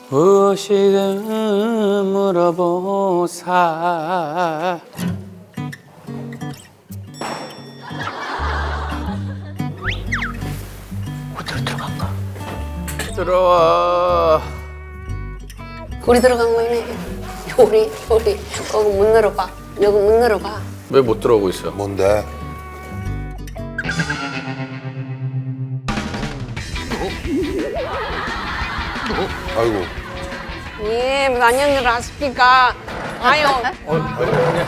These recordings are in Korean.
무엇이든 물어보사. 어디로 들어갈까? 들어와. 우리 들어간 거네. 요리. 거기 문 열어봐. 여기 문 열어봐. 왜 못 들어오고 있어? 뭔데? 아이고. 예, 안녕들 하십니까? 아유. 아유.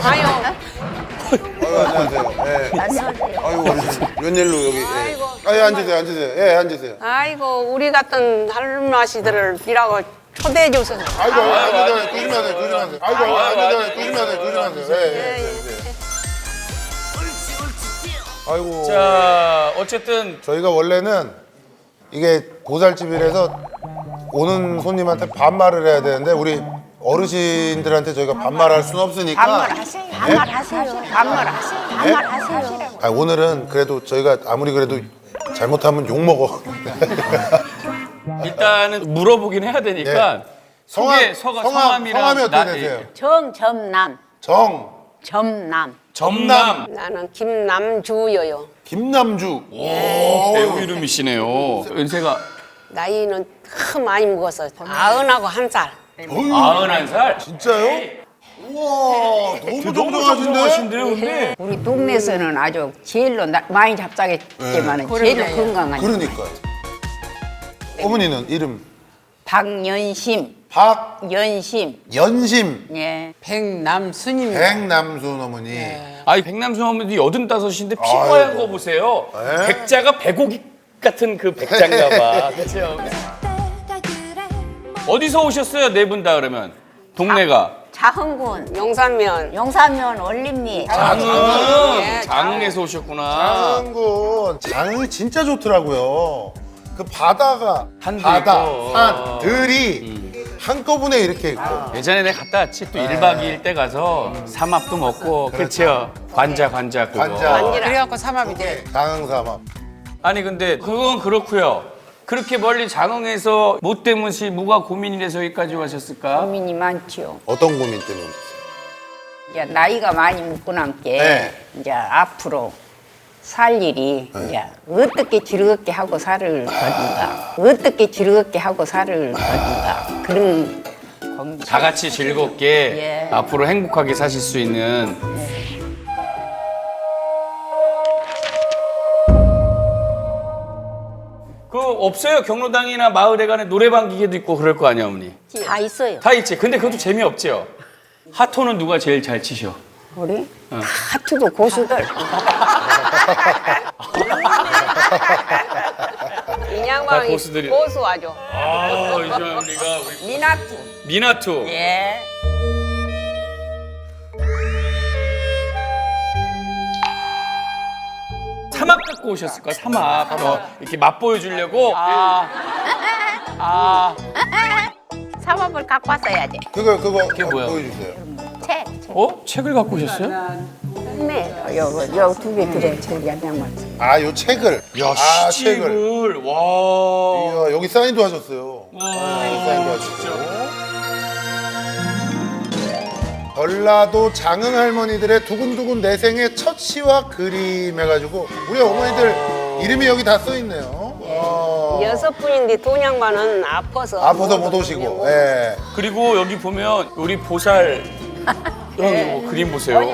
아유, 안녕하세요. 예. 안녕하세요. 아이고, 어르신. 웬일로 여기. 예. 아이고. 아유, 앉으세요. 예, 앉으세요. 아이고, 우리 같은 할머니들을 이라고 초대해 줘서. 아이고, 앉으세요. 조심하세요. 아이고, 앉으세요. 조심하세요. 예. 아이고. 자, 어쨌든 저희가 원래는 이게 보살집이라서 오는 손님한테 반말을 해야 되는데 우리 어르신들한테 저희가 반말할 수는 없으니까 반말하세요. 반말하세요. 반말하세요. 반말하세요. 아, 오늘은 그래도 저희가 아무리 그래도 잘못하면 욕먹어. 일단은 물어보긴 해야 되니까 성함이랑 성함이 어떻게 되세요? 정점남. 점남. 점남. 나는 김남주여요. 김남주. 배우 이름이시네요. 연세가 나이는 참 많이 먹어서 91살. 91살? 진짜요? 우와, 너무 정정하신데? 근데 우리 동네에서는 아주 제일로 많이 잡사겠지만 제일로 건강한 그러니까요. 어머니는 이름 박연심. 박연심, 연심. 예. 백남순입니다. 백남순 어머니. 아니 백남순 어머니 85인데 피 뽀얀 거 보세요. 네. 백자가 백옥이 같은 그 백자인가 봐. 그렇죠. 어디서 오셨어요? 네 분 다 그러면? 동네가? 자흥군. 용산면. 용사면 올림리. 장흥에서 오셨구나. 장흥군 장흥이 진짜 좋더라고요. 그 바다가 산도 바다, 있고. 산, 들이 한꺼번에 이렇게 있고. 예전에 내가 갔다 왔지. 또 1박 2일 때 가서 삼합도 먹고 그렇죠. 관자 그거. 관자, 그래갖고 삼합이 돼. 장흥삼합. 아니 근데 그건 그렇고요. 그렇게 멀리 장흥에서 뭐 때문에 뭐가 고민이 돼서 여기까지 오셨을까? 고민이 많지요. 어떤 고민 때문에 오셨어요? 이제 나이가 많이 먹고 남게 네. 이제 앞으로 살 일이 이제 어떻게 즐겁게 하고 살을 거든가 어떻게 즐겁게 하고 살을 거든가 그런 고민. 다 같이 즐겁게 예. 앞으로 행복하게 사실 수 있는 그 없어요. 경로당이나 마을에 가는 노래방 기계도 있고 그럴 거 아니야 어머니. 다 있어요. 다 있지. 근데 그것도 재미없죠. 하토는 누가 제일 잘 치셔? 우리 하트도 고수들. 인양방이 다 고수들이. 고수하죠. 아 이제 우리가 미나투. 미나투. 예. 삼합 갖고 오셨을 거야. 삼합. 이렇게 맛보여 주려고. 삼합을 갖고 왔어야지. 그거 그게 뭐야? 보여주세요. 책. 어? 책을 갖고 오셨어요? 네. 요 두 개 그래. 저기 한 장만. 아, 요 책을. 야, 아, 책을. 시집을. 와. 이야, 여기 사인도 하셨어요. 사인도 하시고. 전라도 장흥 할머니들의 두근두근 내생의 첫 시와 그림 해가지고 우리 어머니들 이름이 여기 다 써 있네요. 6분인데 돈 양반은 아파서. 아파서 못 오시고. 예. 그리고 여기 보면 우리 보살 형 이거 그림 보세요.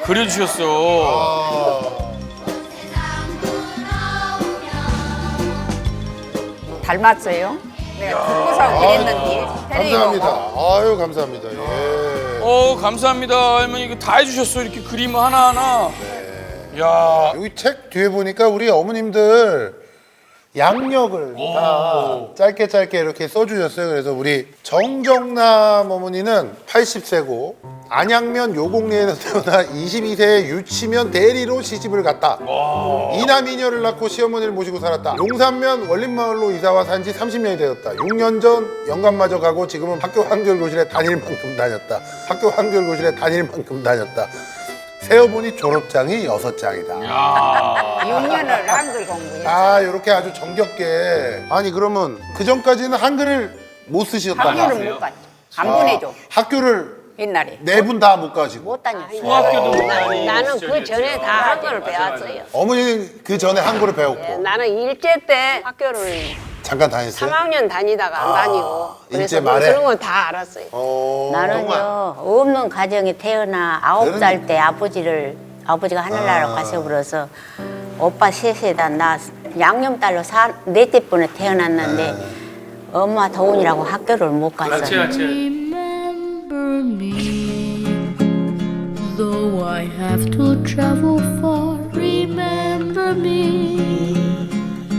그려주셨어. 닮았어요? 내가 듣고서 그랬는데. 감사합니다. 아유, 감사합니다. 예. 감사합니다. 할머니 이거 다 해주셨어. 이렇게 그림 하나하나. 야. 여기 책 뒤에 보니까 우리 어머님들 양력을 다 짧게 이렇게 써주셨어요. 그래서 우리 정정남 어머니는 80세고 안양면 요곡리에서 태어나 22세에 유치면 대리로 시집을 갔다. 이남 이녀를 낳고 시어머니를 모시고 살았다. 용산면 원림마을로 이사와 산지 30년이 되었다. 6년 전 영감마저 가고 지금은 학교 한글교실에 다닐 만큼 다녔다. 학교 한글교실에 다닐 만큼 다녔다. 세어보니 졸업장이 6장이다. 6년을 한글 공부했어요. 아, 이렇게 아주 정겹게. 아니, 그러면 그 전까지는 한글을 못 쓰셨다가 학교를 못 갔죠. 안 보내줘. 학교를 옛날에. 네 분 다 못 가시고 못 다녔어. 소학교도 못 다니는 나는 그 시절이었죠. 전에 다 한글을 배웠어요. 어머니는 그 전에 한글을 배웠고 예, 나는 일제 때 학교를 잠깐 다녔어요? 3학년 다니다가 안 다니고 일제 그래서 말에? 그런 건 다 알았어요. 정말. 나는요 없는 가정에 태어나 9살 때 아버지가 하늘나라 가셔버려서 오빠 셋에다 나 양념딸로 넷째 번에 태어났는데 엄마 더운이라고 학교를 못 갔어요. Remember me, though I have to travel far. Remember me,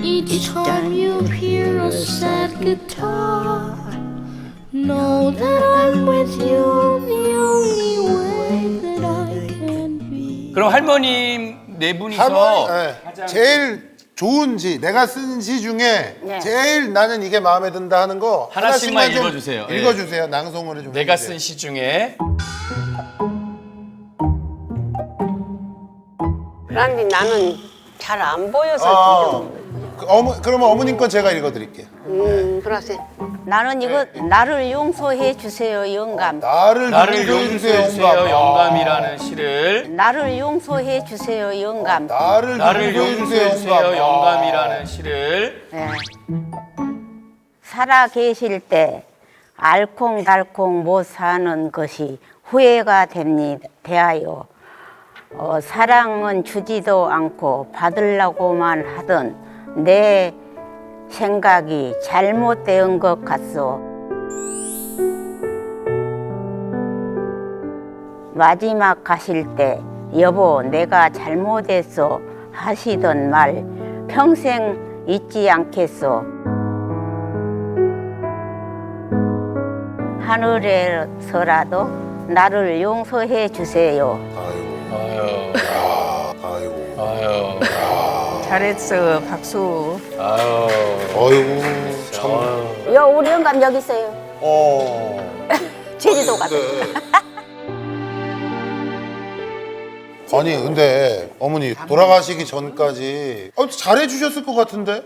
each time you hear a sad guitar. Know that I'm with you, the only way that I can be. 그럼 할머님 네 분이서 할머니, 네. 제일 좋은 시, 내가 쓴 시 중에 제일 나는 이게 마음에 든다 하는 거 하나씩만 하나씩만 좀 읽어주세요. 예. 읽어주세요. 낭송을 좀 내가 해주세요. 쓴 시 중에 그런데 나는 잘 안 보여서 그러면 어머님 건 제가 읽어드릴게요. 그러세요. 나는 이거 나를 용서해 주세요 영감. 나를 용서해 주세요 영감. 영감이라는 시를 나를 용서해 주세요 영감. 나를 용서해 주세요 영감이라는 시를 예. 살아 계실 때 알콩달콩 못 사는 것이 후회가 됩니다. 대하여 사랑은 주지도 않고 받으려고만 하던 내 생각이 잘못된 것 같소. 마지막 가실 때 여보 내가 잘못했어 하시던 말 평생 잊지 않겠소. 하늘에서라도 나를 용서해 주세요. 아이고. 잘했어. 박수. 아이고. 참. 여 우리 영감 여기 있어요. 제주도 갔어. 아니 근데 어머니 돌아가시기 전까지 잘해주셨을 것 같은데?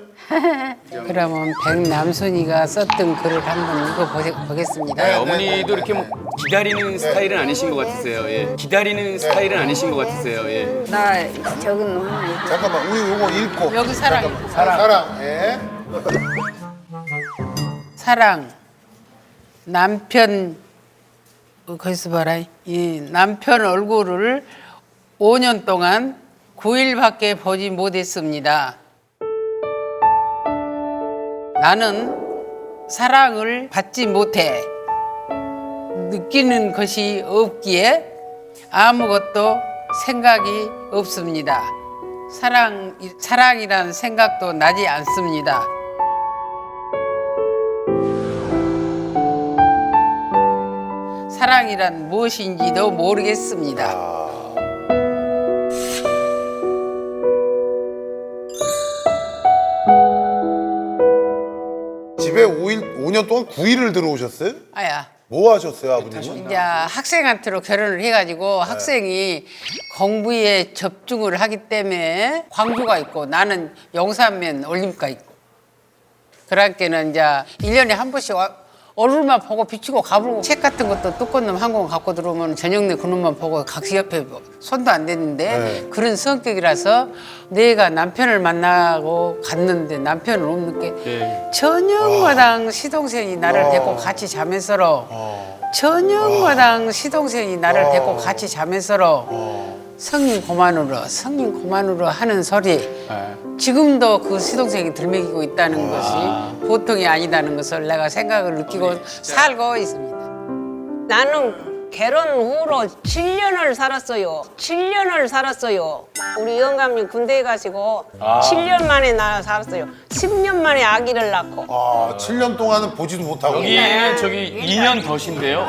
그러면 백남순이가 썼던 글을 한번 읽어보겠습니다. 네, 어머니도 이렇게 뭐 기다리는 스타일은 아니신 것 같으세요. 예. 기다리는 스타일은 아니신 것 같으세요. 예. 나 적은 놈 하나 잠깐만 우리 요거 읽고 여기 사랑. 잠깐만. 사랑. 예. 사랑. 남편 거기서 봐라. 이 남편 얼굴을 5년 동안 9일밖에 보지 못했습니다. 나는 사랑을 받지 못해 느끼는 것이 없기에 아무것도 생각이 없습니다. 사랑이란 생각도 나지 않습니다. 사랑이란 무엇인지도 모르겠습니다. 집에 5년 동안 9일을 들어오셨어요? 아야. 뭐 하셨어요 아버님은? 이제 학생한테로 결혼을 해가지고 학생이 공부에 집중을 하기 때문에 광주가 있고 나는 영산면 올림가 있고 그러니까는 이제 1년에 한 번씩 얼굴만 보고 비추고 가불고 책 같은 것도 뚜껑 놈 한 권 갖고 들어오면 저녁내 그놈만 보고 각시 옆에 손도 안 댔는데 그런 성격이라서 내가 남편을 만나고 갔는데 남편은 없는 게 저녁마당 시동생이 나를 데리고 같이 자면서로 저녁마당 시동생이 나를 데리고 같이 자면서로 성인 고만으로 하는 소리 지금도 그 시동생이 들먹이고 있다는 것이 보통이 아니다는 것을 내가 생각을 느끼고 살고 있습니다. 나는 결혼 후로 7년을 살았어요. 7년을 살았어요. 우리 영감님 군대에 가시고 7년 만에 나 살았어요. 10년 만에 아기를 낳고. 7년 동안은 보지도 못하고 여기는 저기 2년 더신데요.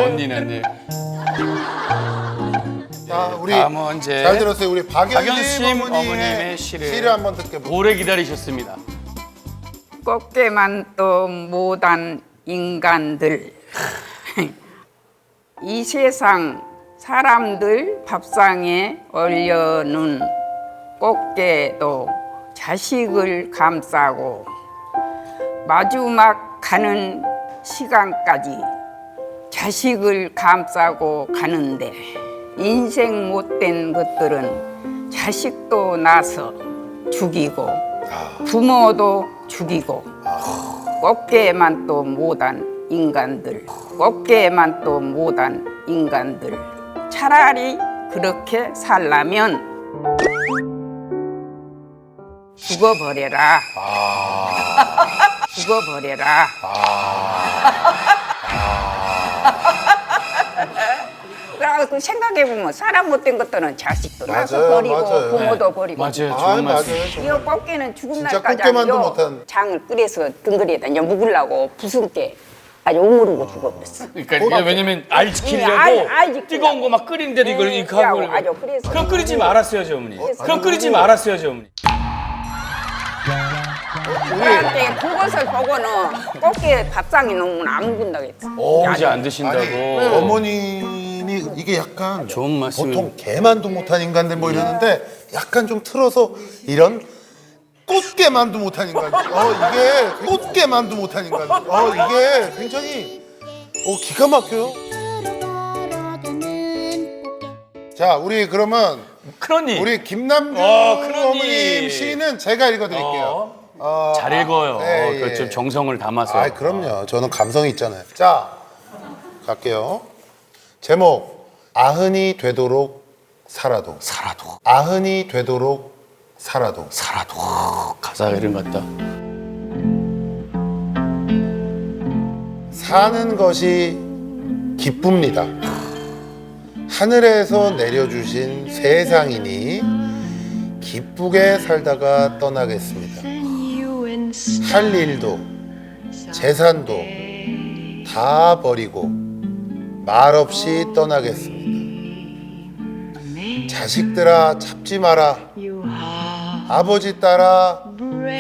언니는. 네. 자, 우리 다음은 이제 잘 들었어요. 우리 박연심 박연심 어머님의 어머님의 시를 한번 듣게 볼게요. 오래 기다리셨습니다. 꽃게만 또 못한 인간들 이 세상 사람들 밥상에 올려놓은 꽃게도 자식을 감싸고 마지막 가는 시간까지 자식을 감싸고 가는데 인생 못된 것들은 자식도 낳아서 죽이고 부모도 죽이고 꺾게만 또 못한 인간들, 꺾게만 또 못한 인간들. 차라리 그렇게 살라면 죽어버려라. 죽어버려라. 그래서 생각해보면 사람 못된 것들은 자식도 낳아서 맞아요, 버리고 맞아요. 부모도 버리고. 맞아요. 아, 좋은 말씀. 맞아요. 이거 꺾기는 죽은 진짜 날까지 꺾게만도 아니요. 못한. 장을 끓여서 등거리에다 이제 묵으려고 부순게 아주 오므르고 죽어버렸어. 그러니까 이게 왜냐면 알 지키려고 알 지키려고. 뜨거운 거 막 끓이는데 이걸 네, 이렇게 하고 아주 그래서. 그럼 끓이지 말았어야죠 어머니. 그래서. 그럼 끓이지 말았어야죠 어머니. 그런데 그것을 보고는 꺾게 밥상에 넣으면 안 묵은다고 했어. 이제 안 드신다고. 아니, 어머님이 이게 약간 좋은 말씀을. 보통 개만도 못한 인간들 뭐 이러는데 약간 좀 틀어서 이런 꽃게만도 못한 인간들. 이게 꽃게만도 못한 인간들. 이게 굉장히 기가 막혀요. 자, 우리 그러면 크로니. 우리 김남주 크로니. 어머님 시는 제가 읽어드릴게요. 잘 읽어요. 예, 예. 좀 정성을 담아서. 아, 그럼요. 저는 감성이 있잖아요. 자, 갈게요. 제목 아흔이 되도록 살아도. 살아도. 아흔이 되도록 살아도. 살아도. 가사가 이런 것 같다. 사는 것이 기쁩니다. 하늘에서 내려주신 세상이니 기쁘게 살다가 떠나겠습니다. 할 일도 재산도 다 버리고 말없이 떠나겠습니다. 자식들아 잡지 마라. 아버지 따라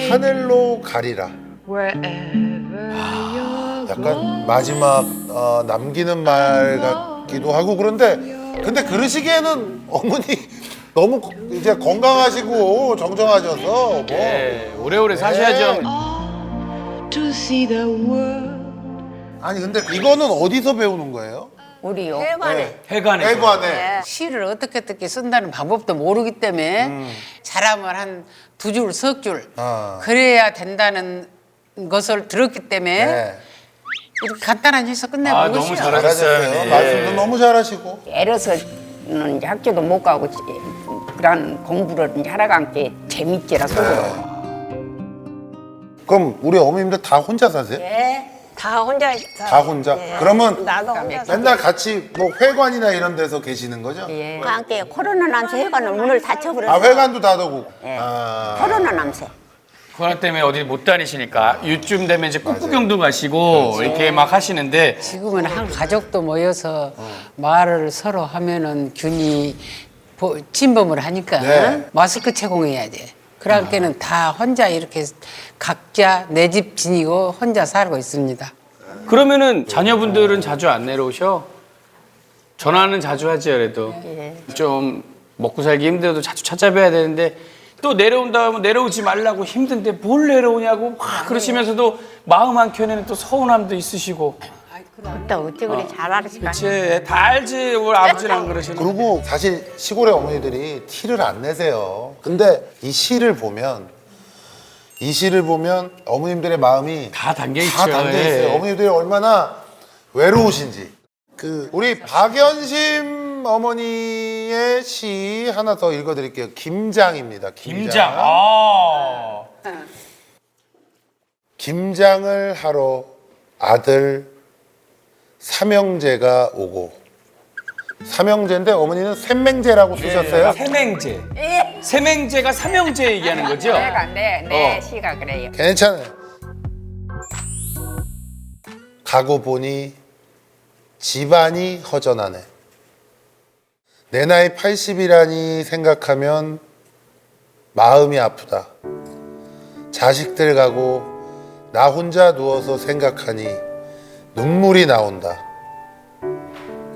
하늘로 가리라. 약간 마지막 남기는 말 같기도 하고 그런데 근데 그러시기에는 어머니 너무 이제 건강하시고 정정하셔서 뭐 예, 오래오래 사셔야죠. 아니 근데 이거는 어디서 배우는 거예요? 우리요. 해관에. 해관에서. 해관에 시를 어떻게 쓴다는 방법도 모르기 때문에 잘하면 한 두 줄, 석 줄 그래야 된다는 것을 들었기 때문에 네. 이렇게 간단한 시에서 끝내본 아, 너무 것이요. 잘하셨어요. 잘하셨어요. 예. 말씀도 너무 잘하시고 애로서는 이제 학교도 못 가고 그런 공부를 이제 하러 간 게 재밌지라 속으로. 그럼 우리 어머님들 다 혼자 사세요? 예. 다 혼자 다 혼자? 그러면 나도 혼자 맨날 같이 뭐 회관이나 이런 데서 계시는 거죠? 예. 함께 코로나 남새 회관은 문을 닫혀버렸어. 아 회관도 닫고 예. 아, 코로나 남새. 코로나 때문에 어디 못 다니시니까 요쯤 되면 이제 꽃구경도 가시고 이렇게 막 하시는데 지금은 한 가족도 모여서 말을 서로 하면은 균이 침범을 하니까 네. 마스크 착용해야 돼. 그러니까는 다 혼자 이렇게 각자 내 집 지니고 혼자 살고 있습니다. 그러면은 자녀분들은 자주 안 내려오셔? 전화는 자주 하지 그래도 좀 먹고 살기 힘들어도 자주 찾아뵈야 되는데 또 내려온다 하면 내려오지 말라고 힘든데 뭘 내려오냐고 막 그러시면서도 마음 한켠에는 또 서운함도 있으시고 또 어찌 그리 잘 알았을까? 그치 다 알지 우리 아버지는 안 그러시는 그리고 사실 시골의 어머니들이 티를 안 내세요. 근데 이 시를 보면 어머님들의 마음이 다 담겨 있죠. 다 담겨 있어요. 예. 어머니들이 얼마나 외로우신지. 우리 박연심 어머니의 시 하나 더 읽어드릴게요. 김장입니다. 김장 아 김장을 하러 아들 삼형제가 오고 삼형제인데 어머니는 샘맹제라고 쓰셨어요. 세맹제 세맹제가 삼형제 얘기하는 거죠? 내가 내 시가 그래요. 괜찮아요. 가고 보니 집안이 허전하네. 내 나이 80이라니 생각하면 마음이 아프다. 자식들 가고 나 혼자 누워서 생각하니 눈물이 나온다.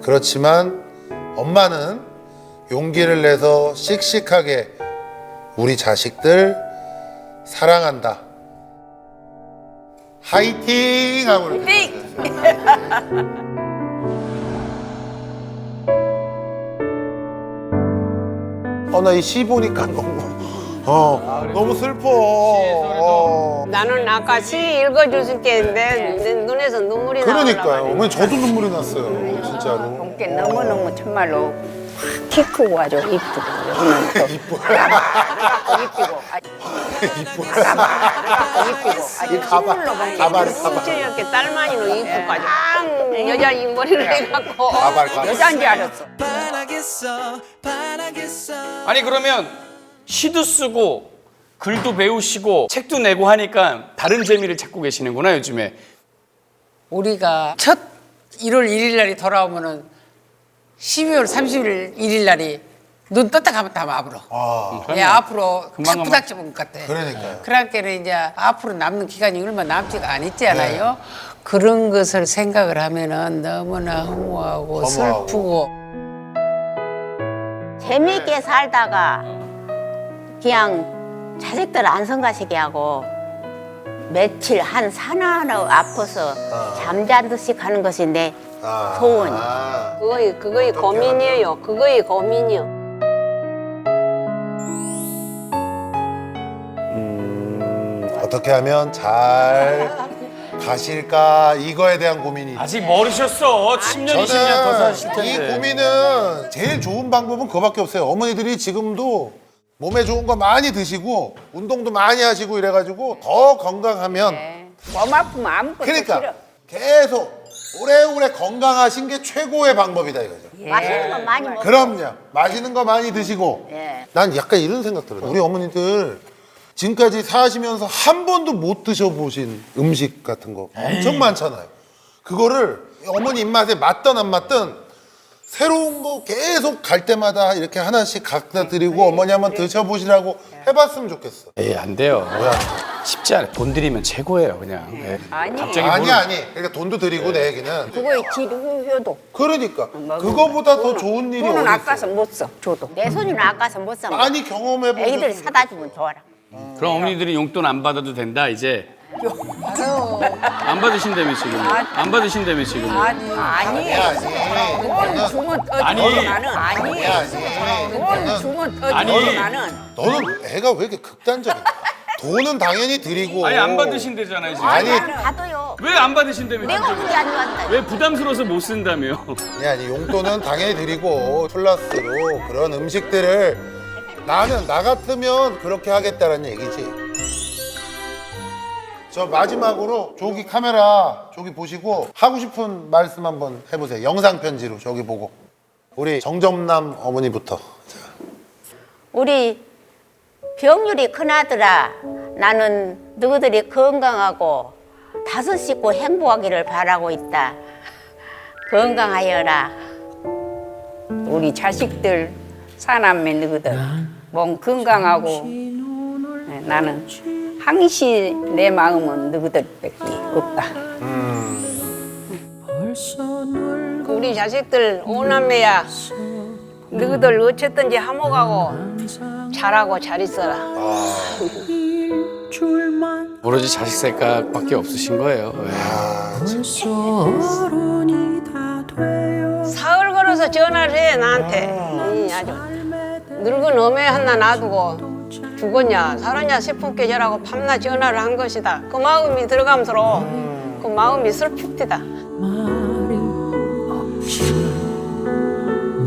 그렇지만 엄마는 용기를 내서 씩씩하게 우리 자식들 사랑한다. 화이팅 하고 이렇게. 나 이 시 보니까 너무 슬퍼. 나는 아까 시 읽어주실 게 있는데 내 눈에서 눈물이 그러니까요. 나오려고. 어머니 저도 눈물이 났어요. 진짜로. 함께 너무너무 정말로 키 크고 아주 이쁘고 오늘 또 이쁘고 아주 가발. 이렇게 딸만이로 이쁘까지 여자 이 머리를 해갖고 여자인 줄 알았어. 아니 그러면 시도 쓰고 글도 배우시고 책도 내고 하니까 다른 재미를 찾고 계시는구나 요즘에. 우리가 첫 1월 1일 날이 돌아오면은 12월 30일 1일 날이 눈 떴다 가면 다 앞으로. 예, 앞으로 금방 탁 부닥 집은 것 같아. 그러니까요. 그러니까 이제 앞으로 남는 기간이 얼마 남지가 않았잖아요. 그런 것을 생각을 하면은 너무나 허무하고 슬프고. 재미있게 살다가 그냥 자식들 안 성가시게 하고 며칠 한 사나하나 아파서 잠자듯이 가는 것이 내 소원이. 그거의 고민이에요. 그거의 고민이요. 어떻게 하면 잘 가실까 이거에 대한 고민이. 아직 멀으셨어. 10년 20년 더 사실 텐데. 이 고민은 제일 좋은 방법은 그거밖에 없어요. 어머니들이 지금도 몸에 좋은 거 많이 드시고 운동도 많이 하시고 이래가지고 더 건강하면 몸 아프면 아무것도 그러니까 싫어. 계속 오래오래 건강하신 게 최고의 방법이다 이거죠. 맛있는 거 많이 먹고. 그럼요. 맛있는 거 많이 드시고. 예. 난 약간 이런 생각 들어요. 우리 어머니들 지금까지 사시면서 한 번도 못 드셔보신 음식 같은 거 엄청 많잖아요. 그거를 어머니 입맛에 맞든 안 맞든 새로운 거 계속 갈 때마다 이렇게 하나씩 갖다 드리고 어머니 한번 드셔보시라고 해봤으면 좋겠어. 에이 안 돼요. 쉽지 않아. 돈 들이면 최고예요 그냥. 예. 아니. 갑자기 아니. 그러니까 돈도 드리고 내 얘기는. 그거에 지르효도. 그러니까 그거보다 더 좋은 일이 돈은 어디 아까서 있어. 못 써. 줘도. 내 손이는 아까서 못 사. 많이 경험해보고. 애기들이 사다 주면 좋아라. 그럼 어머니들이 용돈 안 받아도 된다 이제. 안 받으신다며 지금. 안 받으신다며 지금. 아니. 돈 주면 아니. 떠주고 나는. 돈 주면 아니. 떠주고 나는. 너는 애가 왜 이렇게 극단적이야? 돈은 당연히 드리고. 아니 안 받으신대잖아요 지금. 아니 받아요. 왜 안 받으신다며? 내가 그게 안 좋았다. 왜 부담스러워서 못 쓴다며? 아니 용돈은 당연히 드리고 플러스로 그런 음식들을 나는 나 같으면 그렇게 하겠다라는 얘기지. 저 마지막으로 저기 카메라 저기 보시고 하고 싶은 말씀 한번 해보세요. 영상 편지로 저기 보고. 우리 정점남 어머니부터. 우리 병률이 큰아들아, 나는 너희들이 건강하고 다섯 식구 행복하기를 바라고 있다. 건강하여라. 우리 자식들 사남매 너희들 몸 건강하고 나는 항시 내 마음은 너희들밖에 없다. 우리 자식들 오남매야. 너희들 어쨌든지 화목하고 잘하고 잘 있어라. 오로지 자식 생각밖에 없으신 거예요. 사흘 걸어서 전화를 해 나한테. 아주 늙은 어메 하나 놔두고 죽었냐 살았냐 싶은 게 저라고 밤낮 전화를 한 것이다. 그 마음이 들어감서로 그 마음이 슬픕니다.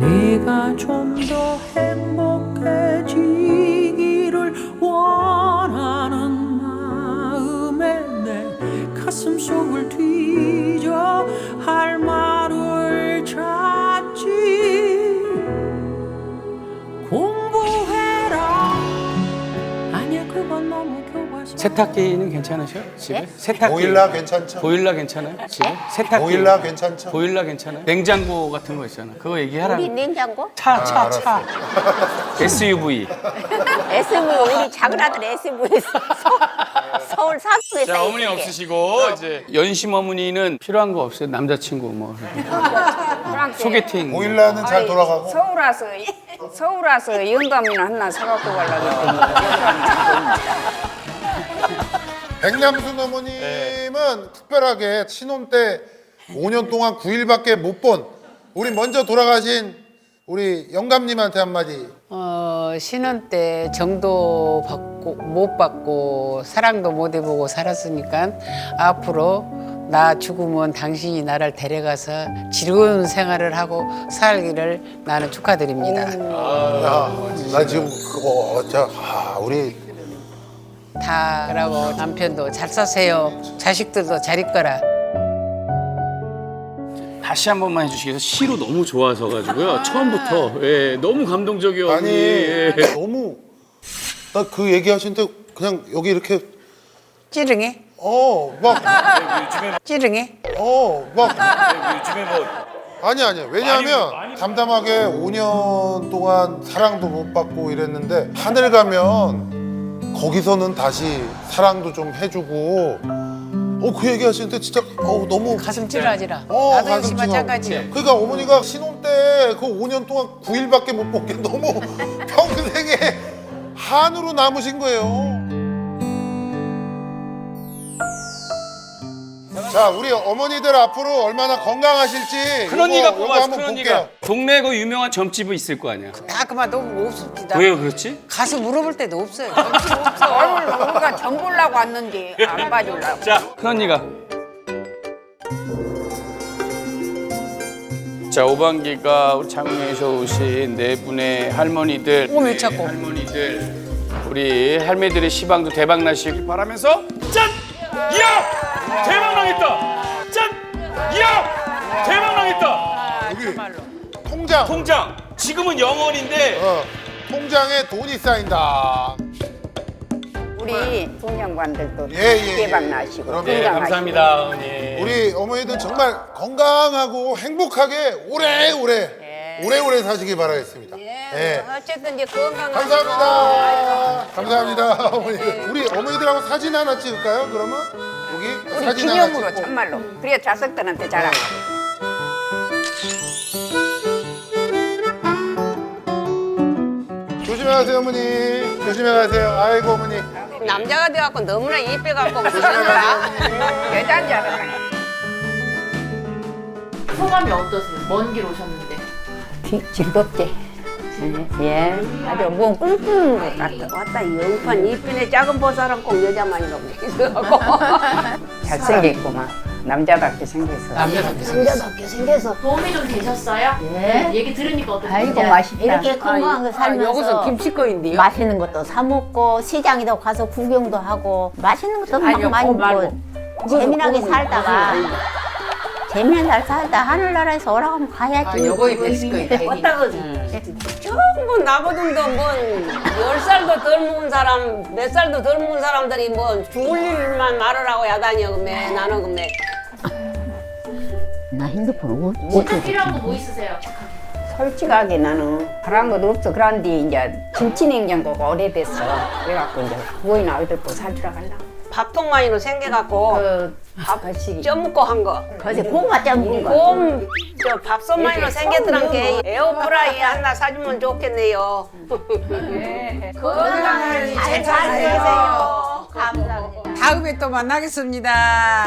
네가 좀 더 행복해지기를 원하는 마음에 내 가슴 속을 뒤져 할 말을 찾지. 공부해라. 아니야 그건 너무 교과서. 세탁기는 괜찮으셔? 집에? 세탁기. 보일러 괜찮죠? 보일러 괜찮아요? 집에? 세탁기. 보일러 괜찮죠? 보일러 괜찮아요? 냉장고 같은 거 있잖아. 그거 얘기하라. 우리 냉장고? 차. SUV. SUV, 우리 작은 아들 SUV 서울 사구에서. 자, 어머니 없으시고 이제 연심 어머니는 필요한 거 없어요? 남자친구 뭐 소개팅. 보일러는 잘 돌아가고. 서울 와서 영감이나 하나 사갖고 가려고 했더니 백남순 어머님은 특별하게 신혼 때 5년 동안 9일밖에 못 본 우리 먼저 돌아가신 우리 영감님한테 한마디. 신혼 때 정도 못 받고 사랑도 못 해보고 살았으니까 앞으로 나 죽으면 당신이 나를 데려가서 즐거운 생활을 하고 살기를 나는 축하드립니다. 야, 나 지금 그거 우리 다라고 남편도 잘 사세요. 자식들도 잘 있거라. 다시 한 번만 해주시겠어요? 시로 너무 좋아서 가지고요. 처음부터 예, 너무 감동적이요. 아니 예. 너무 나 그 얘기하시는데 그냥 여기 이렇게 찌릉해? 찌릉해? 아니야. 왜냐하면 담담하게 5년 동안 사랑도 못 받고 이랬는데 하늘 가면 거기서는 다시 사랑도 좀 해주고 그 얘기 하시는데 진짜 너무 가슴 찌르지라. 가슴 나도 역시 찌러. 마찬가지야. 그러니까 어머니가 신혼 때 그 5년 동안 9일밖에 못 본 게 너무 평생에 한으로 남으신 거예요. 자, 우리 어머니들 앞으로 얼마나 건강하실지 큰언니가 요거 뽑았어. 한번 큰언니가. 볼게요. 동네 그 유명한 점집이 있을 거 아니야. 나 그만 너무 없습니다. 왜 그렇지? 가서 물어볼 때도 없어요. 점심 없어. 오늘 우리가 전 보려고 왔는데 안 봐주려고. 자, 큰언니가. 자, 오반기가 우리 창녕에서 오신 네 분의 할머니들, 왜 자꾸? 할머니들, 우리 할매들의 시방도 대박 나시길 바라면서 짠! 이야! 대박 나겠다! 짠! 이야! 대박 나겠다! 여기 통장. 통장! 지금은 0원인데 통장에 돈이 쌓인다. 우리 통장관들도 예. 대박 나시고 그럼요. 건강하시고. 감사합니다, 어머니. 우리 어머니들 정말 건강하고 행복하게 오래오래 사시길 바라겠습니다. 예. 어쨌든 이제 건강하시고. 감사합니다. 감사합니다, 어머니. 우리 어머니들하고 사진 하나 찍을까요? 그러면 여기 우리 사진 하나 기념으로 찍고. 참말로. 그래야 자식들한테 자랑. 조심해 가세요, 어머니. 조심해 가세요. 아이고, 어머니. 남자가 돼갖고 너무나 이뻐갖고 무슨가. 여자인 줄 알았다. 소감이 어떠세요? 먼 길 오셨는데. 즐겁게. 예. 아주 뭐 꿈꾸는 것 같아. 왔다 영판 이쁜애 작은 보살은 꼭 여자만 이러고 잘생겼구만. 남자답게 생겼어. 남자답게 생겨서 도움이 좀 되셨어요? 예. 얘기 들으니까 어떠세요? 아이고 맛있다. 이렇게 건강하게 살면서 여기서 김치거인데요. 맛있는 것도 사 먹고 시장에도 가서 구경도 하고 맛있는 것도 막 많이 먹고 재미나게 살다가 하늘나라에서 오라고 하면 가야지. 요거 입었을 거야. 전부 나보다도 뭐 10살도 덜 먹은 사람, 몇 살도 덜 먹은 사람들이 뭐 죽을 일만 말을 하고 야단이요, 그매. 나는 그매. 나 핸드폰 부탁 필요한 거 뭐 있으세요? 솔직하게 나는 바란 것도 없어. 그런데 이제 김치냉장고가 오래됐어. 그래갖고 이제 그거이나 어디고 살주라 갈라. 밥통만이로 생겨갖고 밥 쪄먹고 한 거. 그래서 고구마 쪄 먹은 거. 곰, 저 밥솥만이로 생겼더란 게 에어프라이 하나 사주면 좋겠네요. 건강을 잘 사세요. 감사합니다. 다음에 또 만나겠습니다.